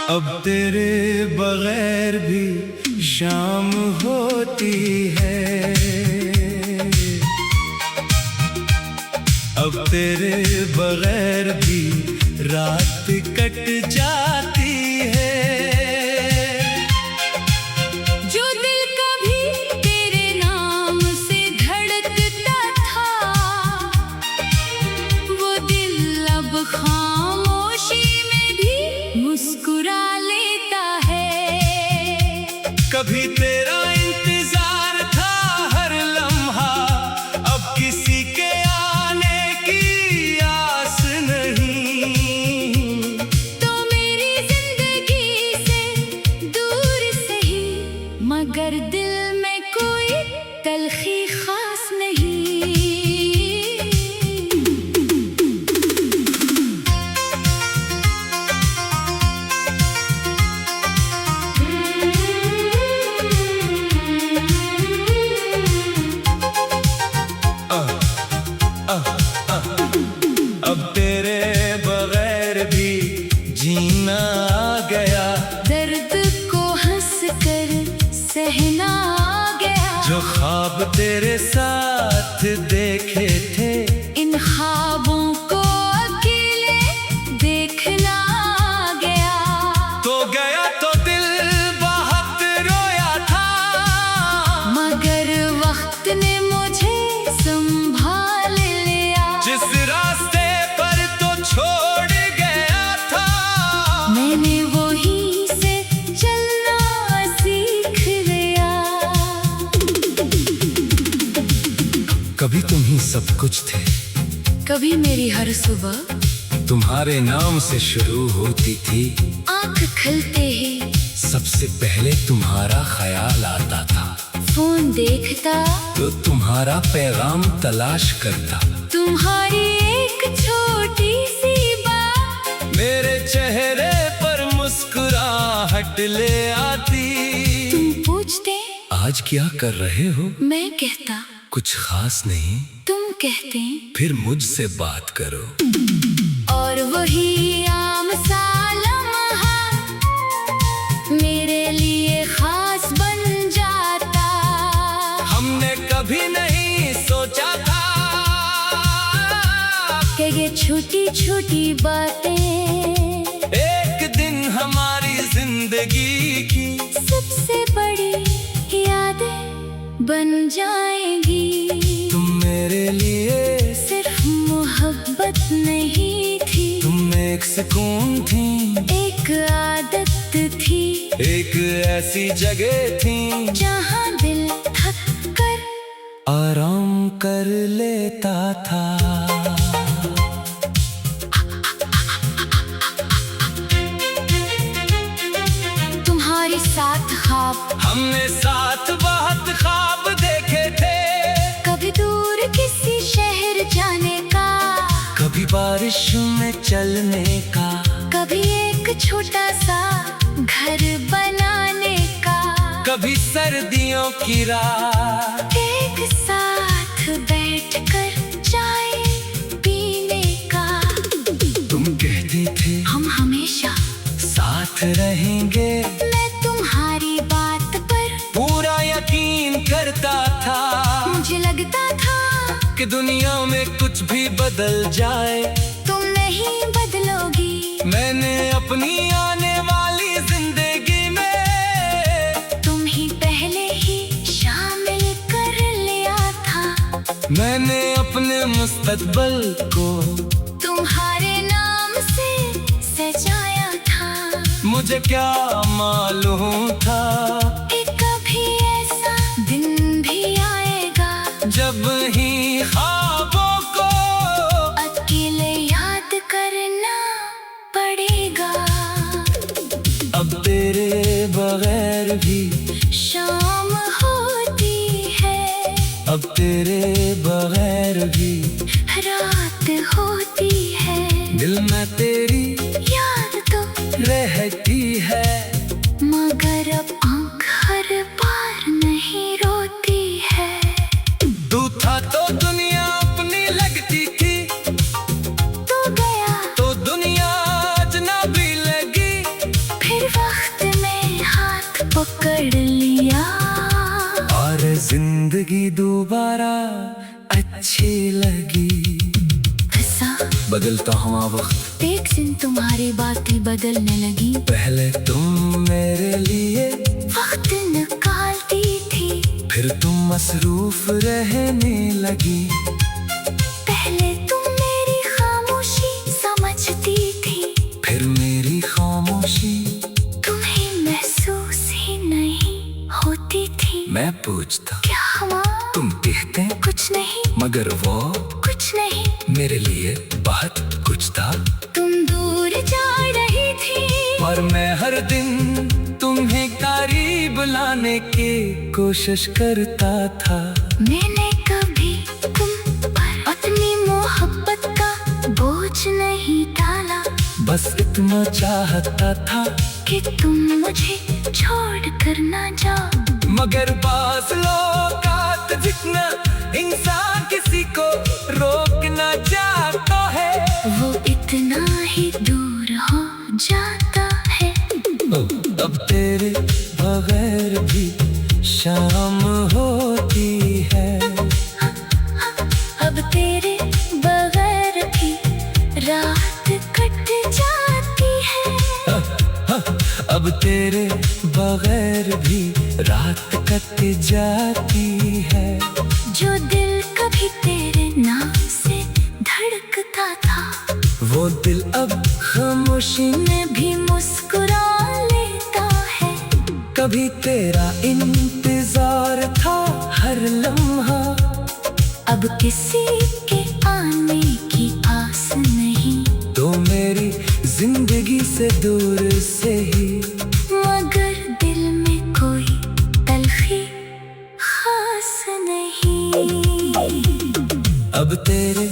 अब तेरे बगैर भी शाम होती है, अब तेरे बगैर भी रात कट जाती है। जो दिल कभी तेरे नाम से धड़कता था, वो दिल अब खामोशी में भी मुस्कुरा लेता है। कभी तेरा इंतजार था हर लम्हा, अब किसी के आने की आस नहीं। तो मेरी जिंदगी से दूर सही, मगर दिल में कोई तलखी खास नहीं। अब तेरे बगैर भी जीना आ गया, दर्द को हंस कर सहना आ गया। जो ख्वाब तेरे साथ देखे थे, इन ख्वाबों को अकेले देखना आ गया। तो गया तो दिल बहुत रोया था, मगर वक्त ने मुझे संभाल लिया। जिस रास्ते पर तो छोड़ गया था, मैंने वहीं से चलना सीख लिया। कभी तुम ही सब कुछ थे, कभी मेरी हर सुबह तुम्हारे नाम से शुरू होती थी। आंख खुलते ही सबसे पहले तुम्हारा ख्याल आता था, फोन देखता तो तुम्हारा पैगाम तलाश करता। तुम्हारी एक छोटी सी बात मेरे चेहरे पर मुस्कुराहट ले आती। तुम पूछते आज क्या कर रहे हो, मैं कहता कुछ खास नहीं। तुम कहते फिर मुझसे बात करो, और वही आम सा लम्हा मेरे लिए खास बन जाता। हमने कभी नहीं सोचा था कि ये छोटी छोटी बातें एक दिन हमारी जिंदगी की सबसे बड़ी यादें बन जाएंगी। तुम मेरे लिए सिर्फ मोहब्बत नहीं थी, तुम एक सुकून थी, एक आदत थी, एक ऐसी जगह थी जहाँ दिल थक कर आराम कर लेता था। तुम्हारे साथ ख्वाब, हमने साथ बहुत ख्वाब देखे थे, कभी दूर किसी शहर जाने का, कभी बारिश में चलने का, कभी एक छोटा सा घर बनाने का, कभी सर्दियों की रात एक साथ बैठकर चाय पीने का। तुम कहते थे हम हमेशा साथ रहेंगे, मैं तुम्हारी बात पर पूरा यकीन करता था। मुझे लगता था कि दुनिया में कुछ भी बदल जाए, तुम नहीं बदलोगी। मैंने अपनी आने वाली जिंदगी में तुम ही पहले ही शामिल कर लिया था। मैंने अपने मुस्तकबिल को तुम्हारे नाम से सजाया था। मुझे क्या मालूम था कि कभी ऐसा दिन भी आएगा जब ही ख्वाबों को अकेले याद करना पड़ेगा। अब तेरे बगैर भी शाम होती है, अब तेरे बगैर भी रात होती है, दिल में तेरी याद तो रहती है। मगर अब आँख हर बार नहीं रोती है। तू था तो दुनिया अपनी लगती थी, तू गया तो दुनिया अजनबी लगी। फिर पकड़ लिया और जिंदगी दोबारा अच्छी लगी। हंसा बदलता हुआ वक्त एक दिन तुम्हारी बातें बदलने लगी। पहले तुम मेरे लिए वक्त निकालती थी, फिर तुम मसरूफ रहने लगी। पहले तुम मेरी खामोशी समझती थी, फिर मेरी खामोशी तुम्हें महसूस ही नहीं होती थी। मैं पूछता क्या हुआ? तुम कहते कुछ नहीं, मगर वो कुछ नहीं। मेरे लिए बहुत कुछ था। तुम दूर जा रही थी, पर मैं हर दिन तुम्हें करीब लाने की कोशिश करता था। मैंने कभी तुम पर अपनी मोहब्बत का बोझ नहीं डाला, बस इतना चाहता था कि तुम मुझे छोड़ कर ना जाओ। मगर बादलों का जितना इंसान किसी को रोकना चाहता है, वो इतना ही दूर हो जाता है। अब तेरे बगैर भी शाम होती है। अब तेरे बगैर भी रात कट जाती है। अब तेरे बगैर भी रात कट जाती है। जो दिल कभी तेरे नाम से धड़कता था, वो दिल अब खामोशी में भी मुस्कुरा लेता है। कभी तेरा इंतजार था हर लम्हा, अब किसी के आने की आस नहीं। तो मेरी जिंदगी से दूर से ही, मगर दिल में कोई तलखी खास नहीं। अब तेरे